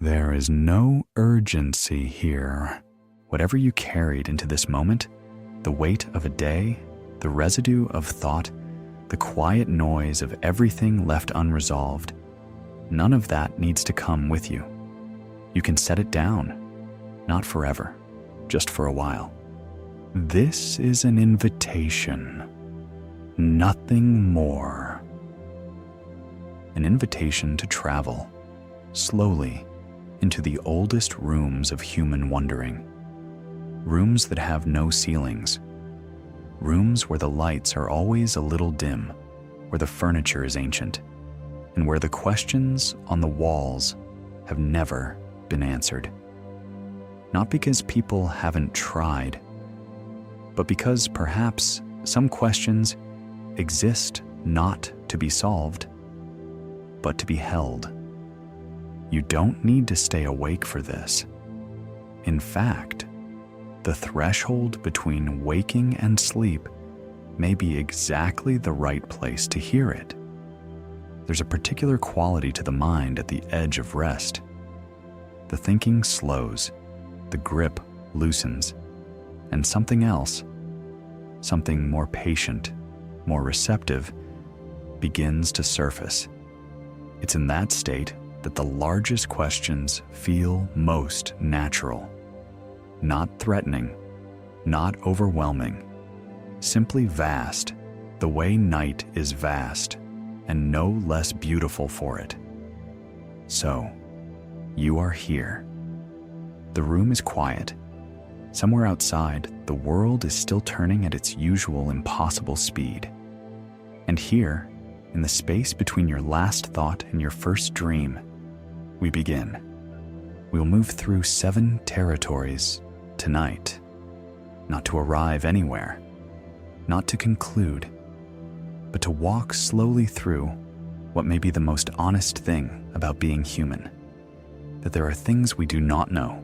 There is no urgency here. Whatever you carried into this moment, the weight of a day, the residue of thought, the quiet noise of everything left unresolved, none of that needs to come with you. You can set it down, not forever, just for a while. This is an invitation, nothing more. An invitation to travel, slowly, into the oldest rooms of human wondering. Rooms that have no ceilings. Rooms where the lights are always a little dim, where the furniture is ancient, and where the questions on the walls have never been answered. Not because people haven't tried, but because perhaps some questions exist not to be solved, but to be held. You don't need to stay awake for this. In fact, the threshold between waking and sleep may be exactly the right place to hear it. There's a particular quality to the mind at the edge of rest. The thinking slows, the grip loosens, and something else, something more patient, more receptive, begins to surface. It's in that state that the largest questions feel most natural. Not threatening, not overwhelming, simply vast, the way night is vast, and no less beautiful for it. So, you are here. The room is quiet. Somewhere outside, the world is still turning at its usual impossible speed. And here, in the space between your last thought and your first dream, we begin. We'll move through 7 territories tonight, not to arrive anywhere, not to conclude, but to walk slowly through what may be the most honest thing about being human, that there are things we do not know,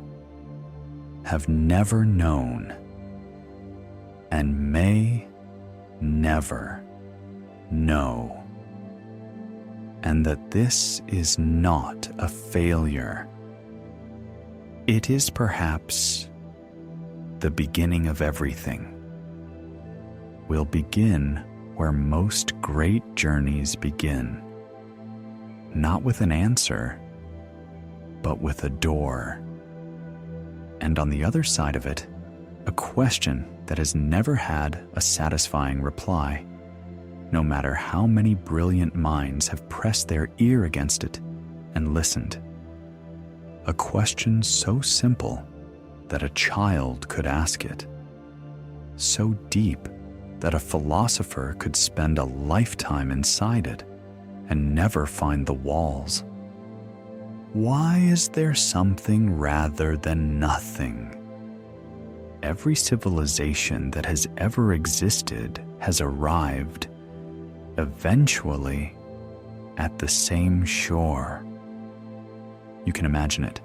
have never known, and may never know, and that this is not a failure. It is perhaps the beginning of everything. We'll begin where most great journeys begin, not with an answer, but with a door. And on the other side of it, a question that has never had a satisfying reply, no matter how many brilliant minds have pressed their ear against it and listened. A question so simple that a child could ask it, so deep that a philosopher could spend a lifetime inside it and never find the walls. Why is there something rather than nothing? Every civilization that has ever existed has arrived, eventually, at the same shore. You can imagine it.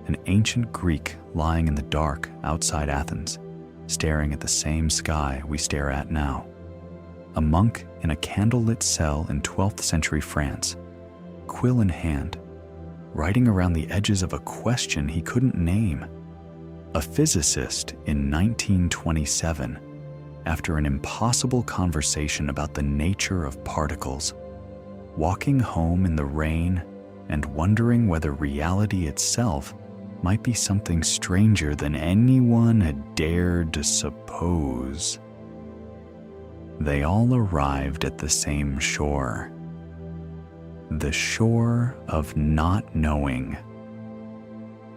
An ancient Greek lying in the dark outside Athens, staring at the same sky we stare at now. A monk in a candlelit cell in 12th century France, quill in hand, writing around the edges of a question he couldn't name. A physicist in 1927, after an impossible conversation about the nature of particles, walking home in the rain and wondering whether reality itself might be something stranger than anyone had dared to suppose. They all arrived at the same shore. The shore of not knowing.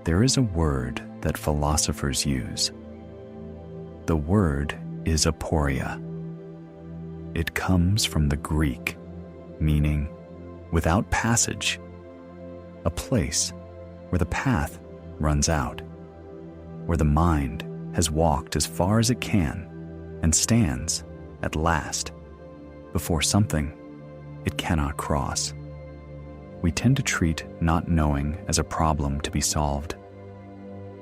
There is a word that philosophers use. The word is aporia. It comes from the Greek, meaning without passage, a place where the path runs out, where the mind has walked as far as it can and stands, at last, before something it cannot cross. We tend to treat not knowing as a problem to be solved,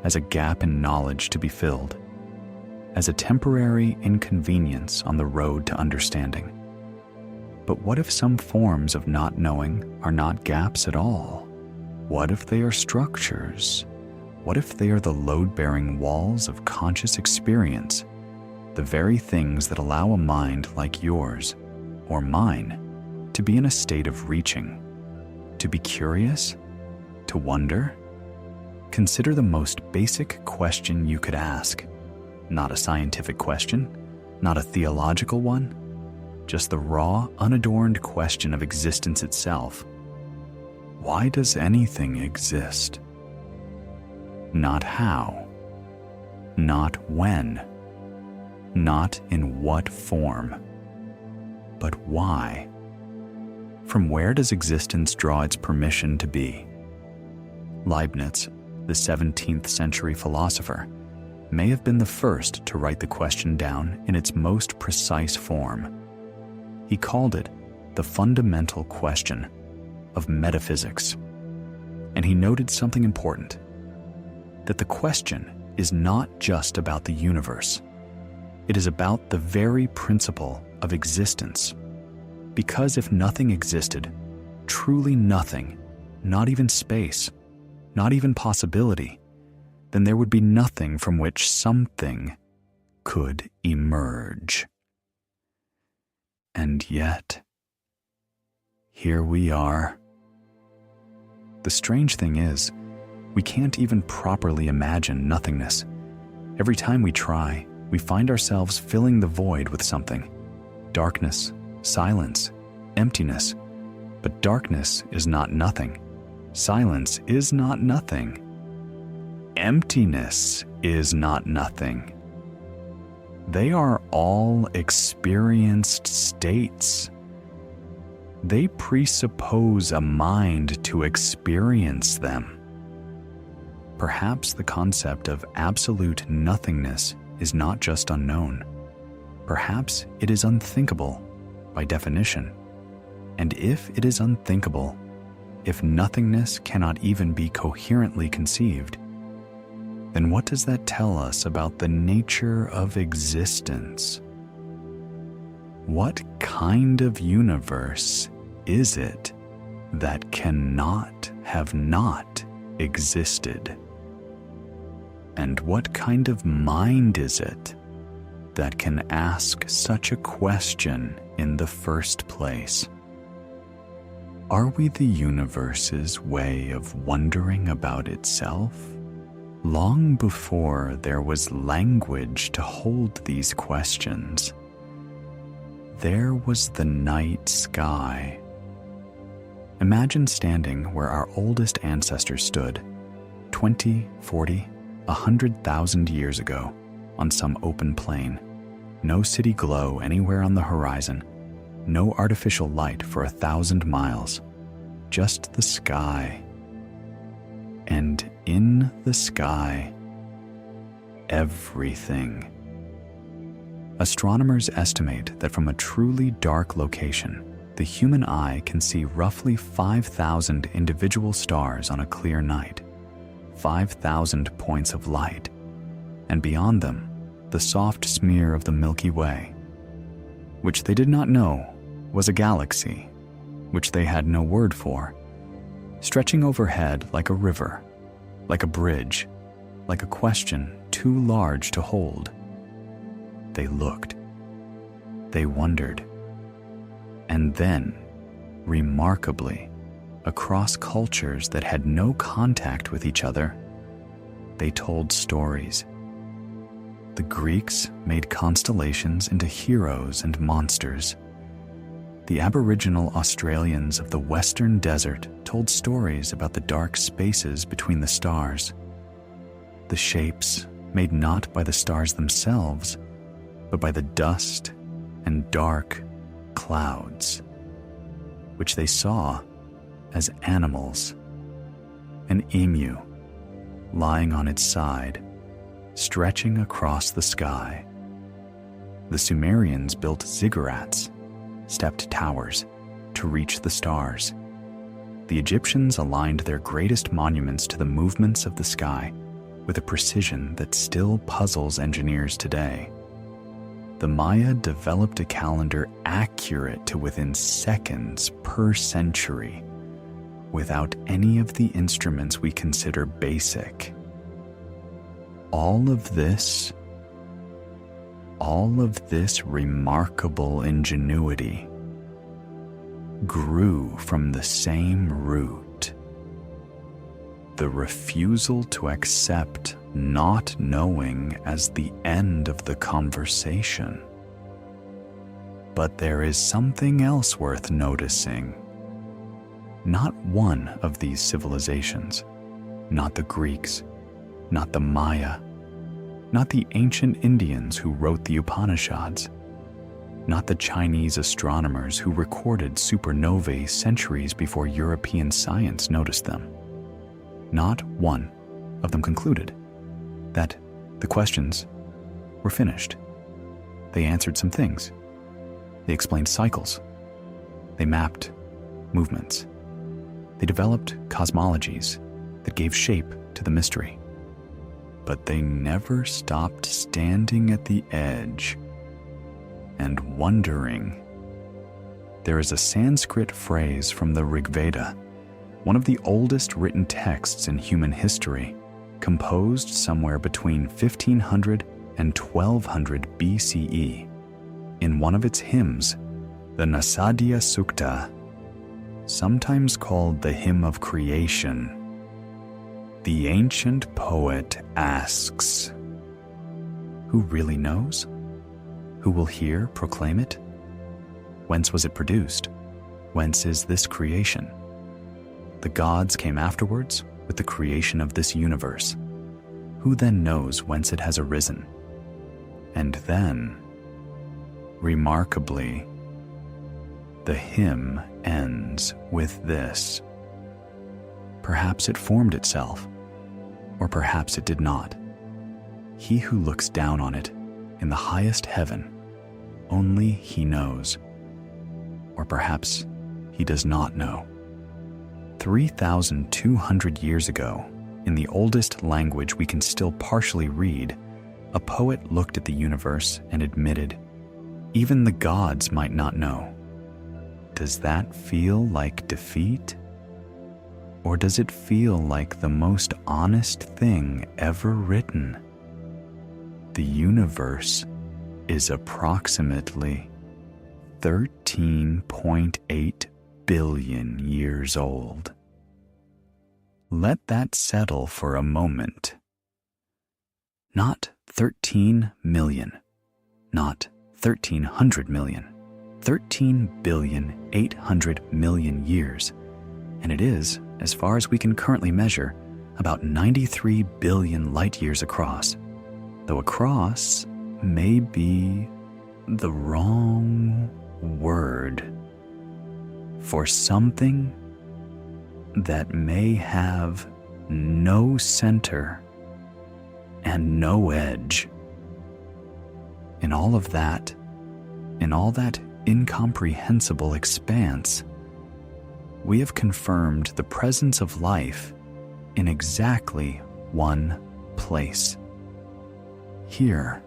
as a gap in knowledge to be filled, as a temporary inconvenience on the road to understanding. But what if some forms of not knowing are not gaps at all, What if they are structures? What if they are the load-bearing walls of conscious experience, the very things that allow a mind like yours or mine to be in a state of reaching, to be curious, to wonder? Consider the most basic question you could ask. Not a scientific question, not a theological one, just the raw, unadorned question of existence itself. Why does anything exist? Not how, not when, not in what form, but why? From where does existence draw its permission to be? Leibniz, the 17th century philosopher, may have been the first to write the question down in its most precise form. He called it the fundamental question of metaphysics. And he noted something important, that the question is not just about the universe. It is about the very principle of existence. Because if nothing existed, truly nothing, not even space, not even possibility, then there would be nothing from which something could emerge. And yet, here we are. The strange thing is, we can't even properly imagine nothingness. Every time we try, we find ourselves filling the void with something. Darkness, silence, emptiness. But darkness is not nothing. Silence is not nothing. Emptiness is not nothing. They are all experienced states. They presuppose a mind to experience them. Perhaps the concept of absolute nothingness is not just unknown. Perhaps it is unthinkable by definition. And if it is unthinkable, if nothingness cannot even be coherently conceived, then what does that tell us about the nature of existence? What kind of universe is it that cannot have not existed? And what kind of mind is it that can ask such a question in the first place? Are we the universe's way of wondering about itself? Long before there was language to hold these questions, there was the night sky. Imagine standing where our oldest ancestors stood, 20, 40, 100,000 years ago, on some open plain. No city glow anywhere on the horizon, no artificial light for 1,000 miles, just the sky. And in the sky, everything. Astronomers estimate that from a truly dark location, the human eye can see roughly 5,000 individual stars on a clear night, 5,000 points of light, and beyond them, the soft smear of the Milky Way, which they did not know was a galaxy, which they had no word for, stretching overhead like a river, like a bridge, like a question too large to hold. They looked, they wondered, and then, remarkably, across cultures that had no contact with each other, they told stories. The Greeks made constellations into heroes and monsters. The Aboriginal Australians of the Western Desert told stories about the dark spaces between the stars. The shapes made not by the stars themselves, but by the dust and dark clouds, which they saw as animals. An emu lying on its side, stretching across the sky. The Sumerians built ziggurats, stepped towers, to reach the stars. The Egyptians aligned their greatest monuments to the movements of the sky with a precision that still puzzles engineers today. The Maya developed a calendar accurate to within seconds per century, without any of the instruments we consider basic. All of this remarkable ingenuity grew from the same root: the refusal to accept not knowing as the end of the conversation. But there is something else worth noticing. Not one of these civilizations, not the Greeks, not the Maya, not the ancient Indians who wrote the Upanishads, not the Chinese astronomers who recorded supernovae centuries before European science noticed them. Not one of them concluded that the questions were finished. They answered some things. They explained cycles. They mapped movements. They developed cosmologies that gave shape to the mystery. But they never stopped standing at the edge and wondering. There is a Sanskrit phrase from the Rig Veda, one of the oldest written texts in human history, composed somewhere between 1500 and 1200 BCE. In one of its hymns, the Nasadya Sukta, sometimes called the Hymn of Creation, the ancient poet asks, who really knows? Who will hear proclaim it? Whence was it produced? Whence is this creation? The gods came afterwards with the creation of this universe. Who then knows whence it has arisen? And then, remarkably, the hymn ends with this: perhaps it formed itself, or perhaps it did not. He who looks down on it in the highest heaven, only he knows. Or perhaps he does not know. 3,200 years ago, in the oldest language we can still partially read, a poet looked at the universe and admitted, even the gods might not know. Does that feel like defeat? Or does it feel like the most honest thing ever written? The universe is approximately 13.8 billion years old. Let that settle for a moment. Not 13 million, not 1,300 million, 13,800,000,000 years, and it is, as far as we can currently measure, about 93 billion light years across, though across may be the wrong word for something that may have no center and no edge. In all that incomprehensible expanse, we have confirmed the presence of life in exactly one place. Here.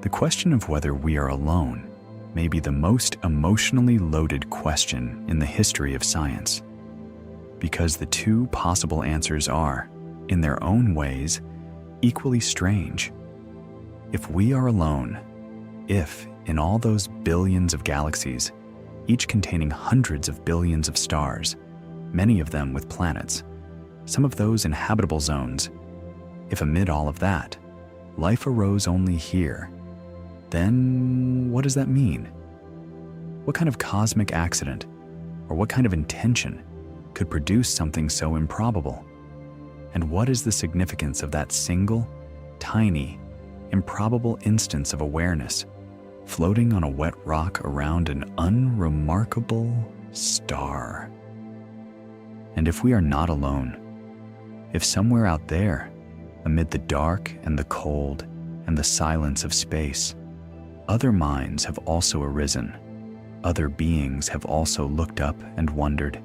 The question of whether we are alone may be the most emotionally loaded question in the history of science, because the two possible answers are, in their own ways, equally strange. If we are alone, if in all those billions of galaxies, each containing hundreds of billions of stars, many of them with planets, some of those in habitable zones, if amid all of that, life arose only here, then what does that mean? What kind of cosmic accident, or what kind of intention, could produce something so improbable? And what is the significance of that single, tiny, improbable instance of awareness floating on a wet rock around an unremarkable star? And if we are not alone, if somewhere out there, amid the dark and the cold and the silence of space, other minds have also arisen, other beings have also looked up and wondered,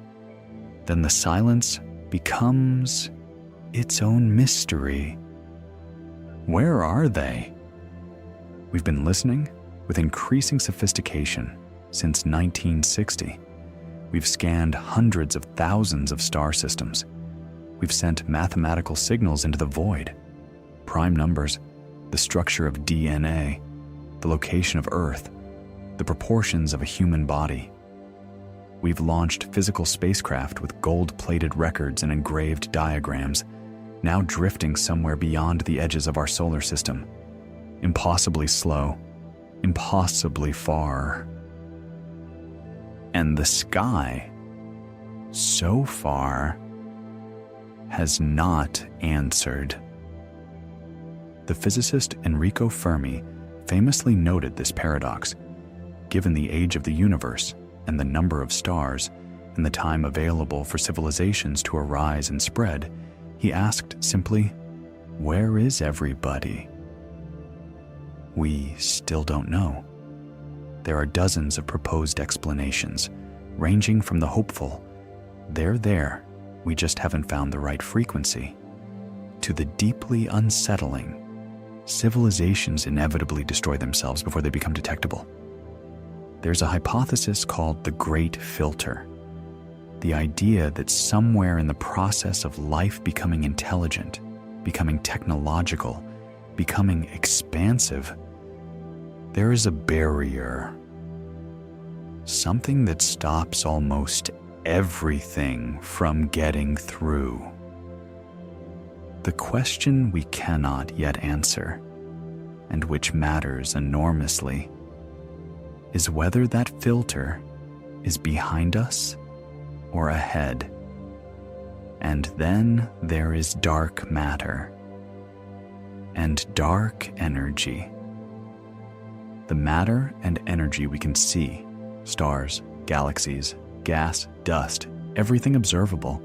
then the silence becomes its own mystery. Where are they? We've been listening with increasing sophistication since 1960, We've scanned hundreds of thousands of star systems. We've sent mathematical signals into the void. Prime numbers, the structure of DNA, the location of Earth, the proportions of a human body. We've launched physical spacecraft with gold-plated records and engraved diagrams, now drifting somewhere beyond the edges of our solar system. Impossibly slow, impossibly far. And the sky, so far, has not answered. The physicist Enrico Fermi famously noted this paradox. Given the age of the universe and the number of stars and the time available for civilizations to arise and spread, he asked simply, "Where is everybody?" We still don't know. There are dozens of proposed explanations, ranging from the hopeful, "They're there, we just haven't found the right frequency," to the deeply unsettling, "Civilizations inevitably destroy themselves before they become detectable." There's a hypothesis called the Great Filter, the idea that somewhere in the process of life becoming intelligent, becoming technological, becoming expansive, there is a barrier, something that stops almost everything from getting through. The question we cannot yet answer, and which matters enormously, is whether that filter is behind us or ahead. And then there is dark matter and dark energy. The matter and energy we can see, stars, galaxies, gas, dust, everything observable,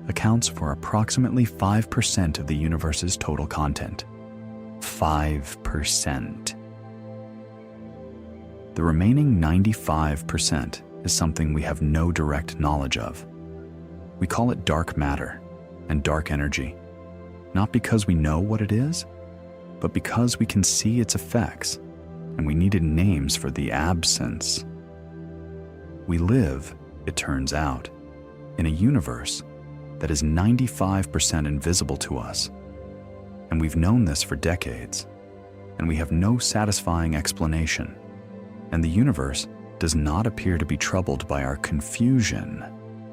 accounts for approximately 5% of the universe's total content. 5%. The remaining 95% is something we have no direct knowledge of. We call it dark matter and dark energy, not because we know what it is, but because we can see its effects, and we needed names for the absence. We live, it turns out, in a universe that is 95% invisible to us, and we've known this for decades, and we have no satisfying explanation, and the universe does not appear to be troubled by our confusion.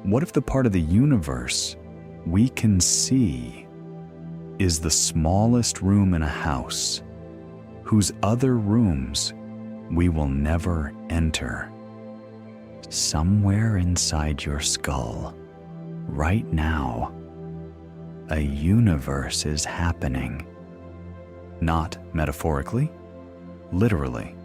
What if the part of the universe we can see is the smallest room in a house, whose other rooms we will never enter? Somewhere inside your skull, right now, a universe is happening. Not metaphorically, literally.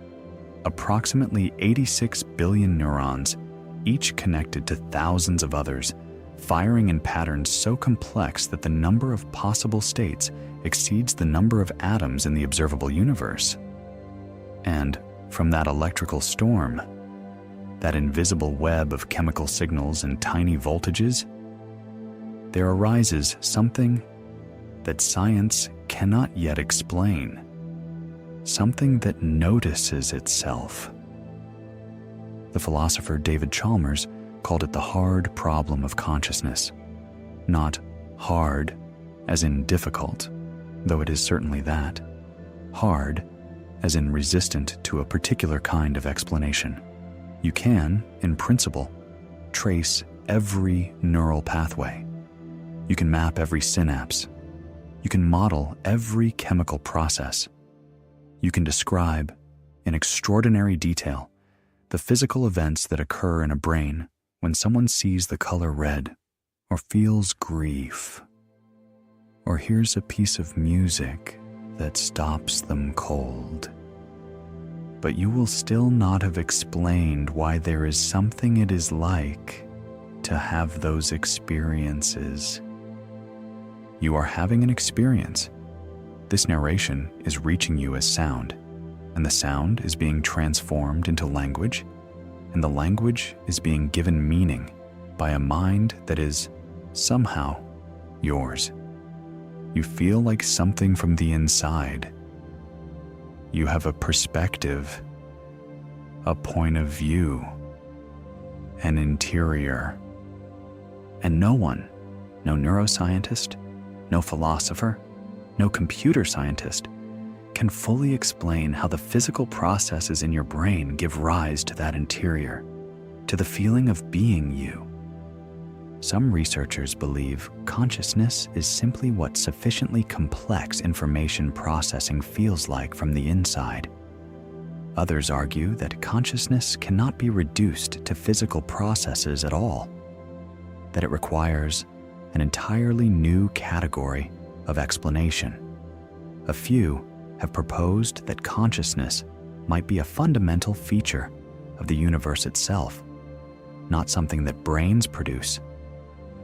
Approximately 86 billion neurons, each connected to thousands of others, firing in patterns so complex that the number of possible states exceeds the number of atoms in the observable universe. And from that electrical storm, that invisible web of chemical signals and tiny voltages, there arises something that science cannot yet explain, something that notices itself. The philosopher David Chalmers called it the hard problem of consciousness. Not hard as in difficult, though it is certainly that. Hard as in resistant to a particular kind of explanation. You can, in principle, trace every neural pathway. You can map every synapse. You can model every chemical process. You can describe, in extraordinary detail, the physical events that occur in a brain when someone sees the color red, or feels grief, or hears a piece of music that stops them cold. But you will still not have explained why there is something it is like to have those experiences. You are having an experience. This narration is reaching you as sound, and the sound is being transformed into language, and the language is being given meaning by a mind that is, somehow, yours. You feel like something from the inside. You have a perspective, a point of view, an interior. And no one, no neuroscientist, no philosopher, no computer scientist, can fully explain how the physical processes in your brain give rise to that interior, to the feeling of being you. Some researchers believe consciousness is simply what sufficiently complex information processing feels like from the inside. Others argue that consciousness cannot be reduced to physical processes at all, that it requires an entirely new category of explanation. A few have proposed that consciousness might be a fundamental feature of the universe itself, not something that brains produce,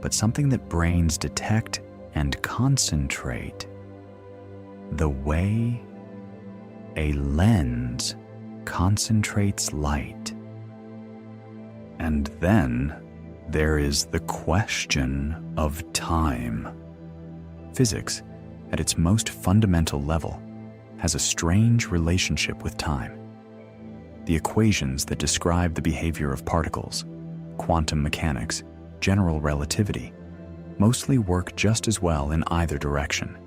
but something that brains detect and concentrate, the way a lens concentrates light. And then there is the question of time. Physics, at its most fundamental level, has a strange relationship with time. The equations that describe the behavior of particles, quantum mechanics, general relativity, mostly work just as well in either direction.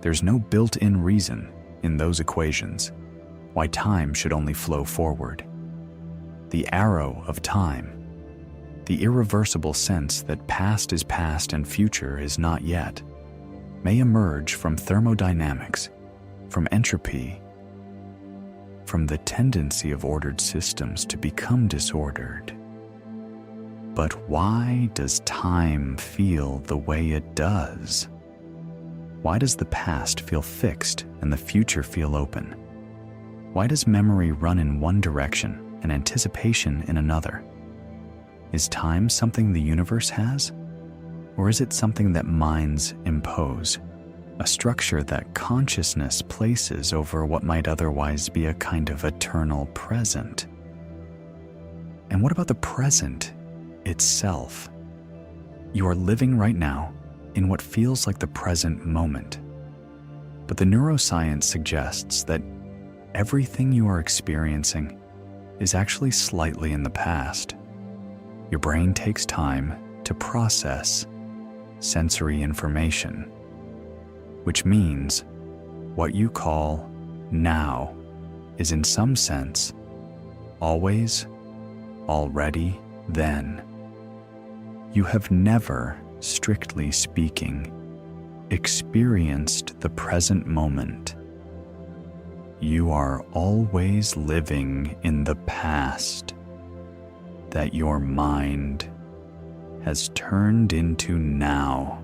There's no built-in reason in those equations why time should only flow forward. The arrow of time, the irreversible sense that past is past and future is not yet, may emerge from thermodynamics, from entropy, from the tendency of ordered systems to become disordered. But why does time feel the way it does? Why does the past feel fixed and the future feel open? Why does memory run in one direction and anticipation in another? Is time something the universe has? Or is it something that minds impose, a structure that consciousness places over what might otherwise be a kind of eternal present? And what about the present itself? You are living right now in what feels like the present moment. But the neuroscience suggests that everything you are experiencing is actually slightly in the past. Your brain takes time to process sensory information, which means what you call now is in some sense always, already, then. You have never, strictly speaking, experienced the present moment. You are always living in the past that your mind has turned into now.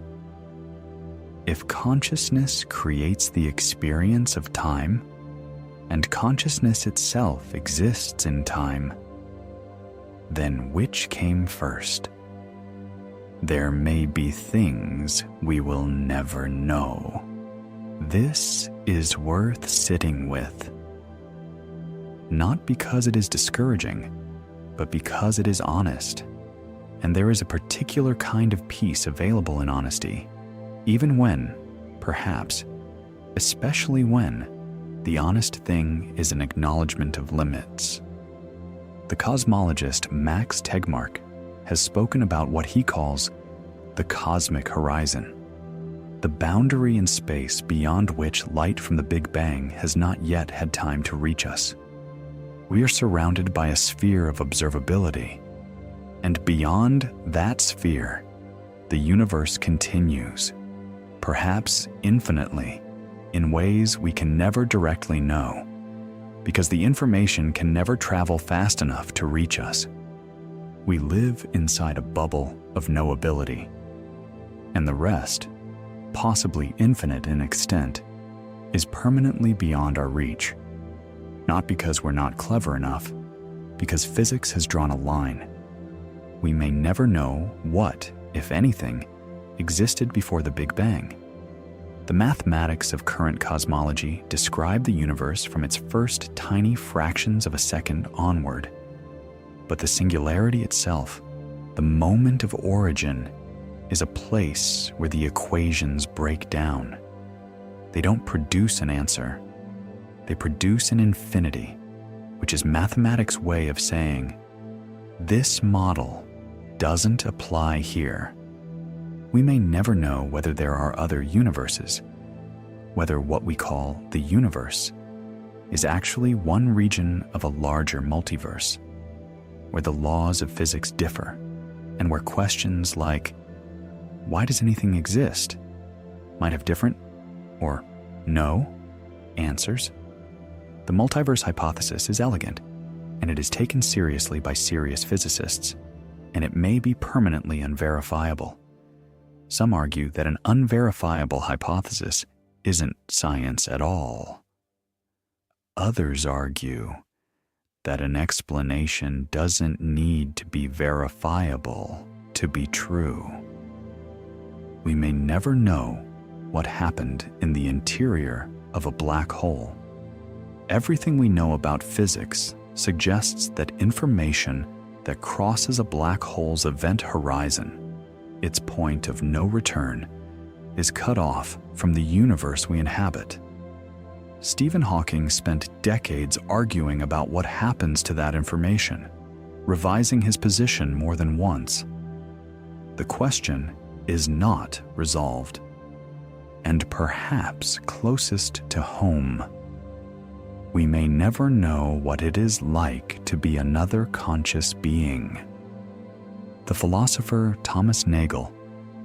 If consciousness creates the experience of time, and consciousness itself exists in time, then which came first? There may be things we will never know. This is worth sitting with. Not because it is discouraging, but because it is honest. And there is a particular kind of peace available in honesty, even when, perhaps, especially when, the honest thing is an acknowledgement of limits. The cosmologist Max Tegmark has spoken about what he calls the cosmic horizon, the boundary in space beyond which light from the Big Bang has not yet had time to reach us. We are surrounded by a sphere of observability, and beyond that sphere, the universe continues, perhaps infinitely, in ways we can never directly know, because the information can never travel fast enough to reach us. We live inside a bubble of knowability, and the rest, possibly infinite in extent, is permanently beyond our reach. Not because we're not clever enough, because physics has drawn a line. We may never know what, if anything, existed before the Big Bang. The mathematics of current cosmology describe the universe from its first tiny fractions of a second onward. But the singularity itself, the moment of origin, is a place where the equations break down. They don't produce an answer. They produce an infinity, which is mathematics' way of saying This model doesn't apply here. We may never know whether there are other universes, whether what we call the universe is actually one region of a larger multiverse, where the laws of physics differ, and where questions like, why does anything exist, might have different, or no, answers. The multiverse hypothesis is elegant, and it is taken seriously by serious physicists, and it may be permanently unverifiable. Some argue that an unverifiable hypothesis isn't science at all. Others argue that an explanation doesn't need to be verifiable to be true. We may never know what happened in the interior of a black hole. Everything we know about physics suggests that information that crosses a black hole's event horizon, its point of no return, is cut off from the universe we inhabit. Stephen Hawking spent decades arguing about what happens to that information, revising his position more than once. The question is not resolved, and perhaps closest to home, we may never know what it is like to be another conscious being. The philosopher Thomas Nagel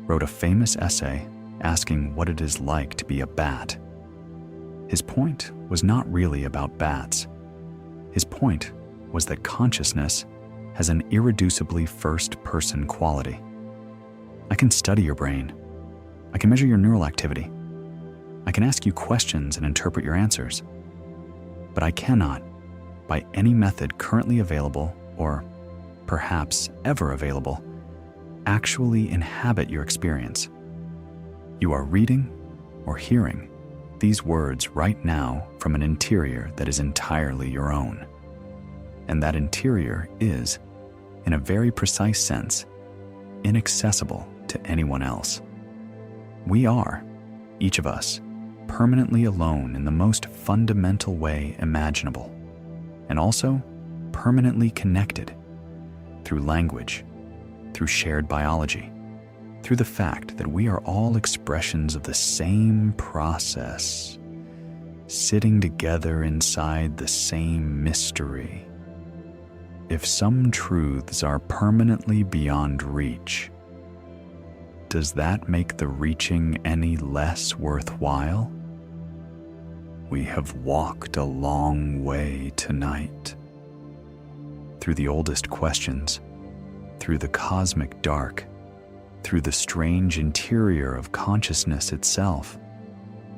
wrote a famous essay asking what it is like to be a bat. His point was not really about bats. His point was that consciousness has an irreducibly first-person quality. I can study your brain. I can measure your neural activity. I can ask you questions and interpret your answers. But I cannot, by any method currently available, or perhaps ever available, actually inhabit your experience. You are reading or hearing these words right now from an interior that is entirely your own. And that interior is, in a very precise sense, inaccessible to anyone else. We are, each of us, permanently alone in the most fundamental way imaginable, and also permanently connected through language, through shared biology, through the fact that we are all expressions of the same process, sitting together inside the same mystery. If some truths are permanently beyond reach, does that make the reaching any less worthwhile? We have walked a long way tonight. Through the oldest questions, through the cosmic dark, through the strange interior of consciousness itself,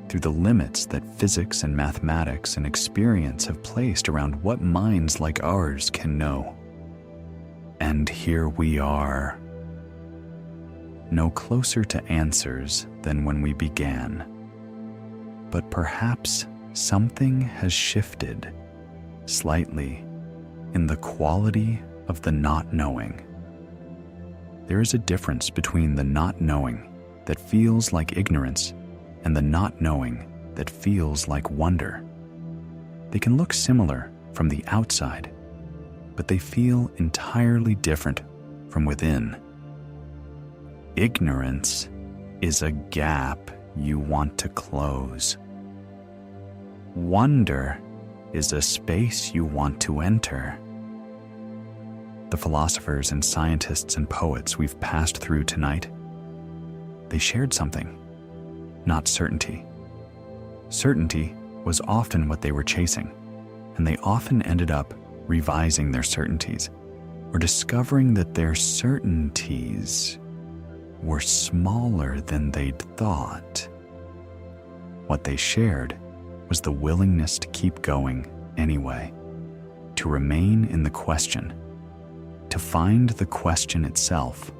through the limits that physics and mathematics and experience have placed around what minds like ours can know. And here we are, no closer to answers than when we began. But perhaps something has shifted slightly in the quality of the not knowing. There is a difference between the not knowing that feels like ignorance and the not knowing that feels like wonder. They can look similar from the outside, but they feel entirely different from within. Ignorance is a gap you want to close. Wonder is a space you want to enter. The philosophers and scientists and poets we've passed through tonight, they shared something, not certainty. Certainty was often what they were chasing, and they often ended up revising their certainties or discovering that their certainties were smaller than they'd thought. What they shared was the willingness to keep going anyway, to remain in the question, to find the question itself,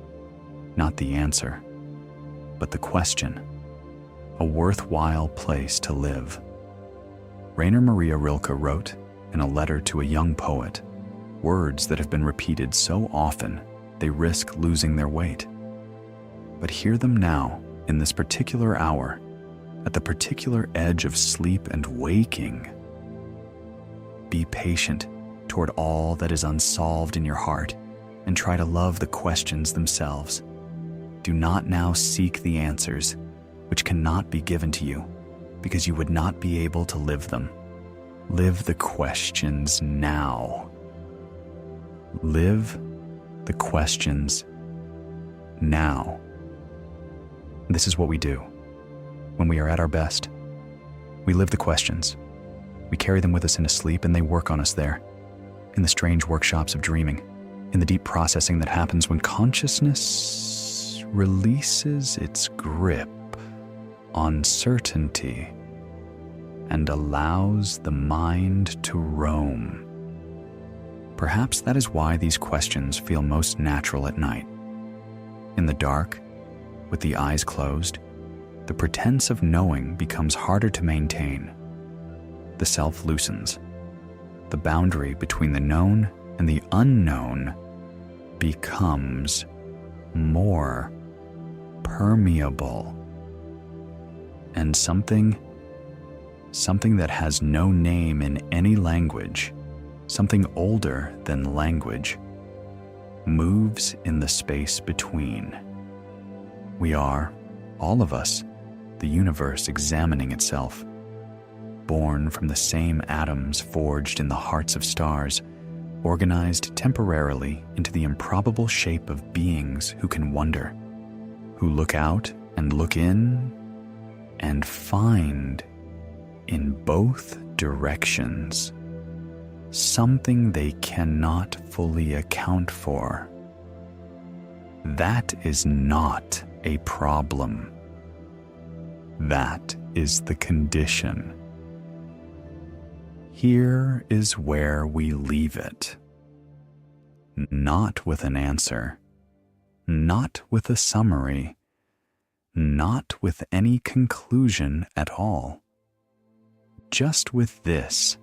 not the answer, but the question, a worthwhile place to live. Rainer Maria Rilke wrote, in a letter to a young poet, words that have been repeated so often they risk losing their weight. But hear them now, in this particular hour, at the particular edge of sleep and waking. Be patient toward all that is unsolved in your heart and try to love the questions themselves. Do not now seek the answers, which cannot be given to you, because you would not be able to live them. Live the questions now. Live the questions now. This is what we do when we are at our best. We live the questions. We carry them with us into sleep, and they work on us there, in the strange workshops of dreaming, in the deep processing that happens when consciousness releases its grip on certainty and allows the mind to roam. Perhaps that is why these questions feel most natural at night. In the dark, with the eyes closed, the pretense of knowing becomes harder to maintain. The self loosens. The boundary between the known and the unknown becomes more permeable. And something that has no name in any language, something older than language, moves in the space between. We are, all of us, the universe examining itself, born from the same atoms forged in the hearts of stars, organized temporarily into the improbable shape of beings who can wonder, who look out and look in and find in both directions something they cannot fully account for. That is not a problem. That is the condition. Here is where we leave it. Not with an answer, not with a summary, not with any conclusion at all. Just with this: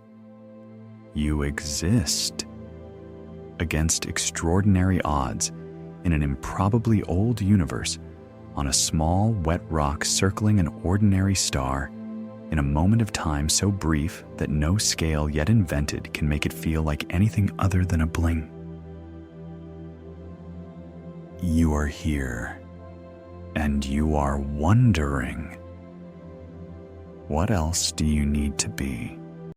you exist against extraordinary odds in an improbably old universe, on a small wet rock circling an ordinary star, in a moment of time so brief that no scale yet invented can make it feel like anything other than a bling. You are here, and you are wondering, what else do you need to be?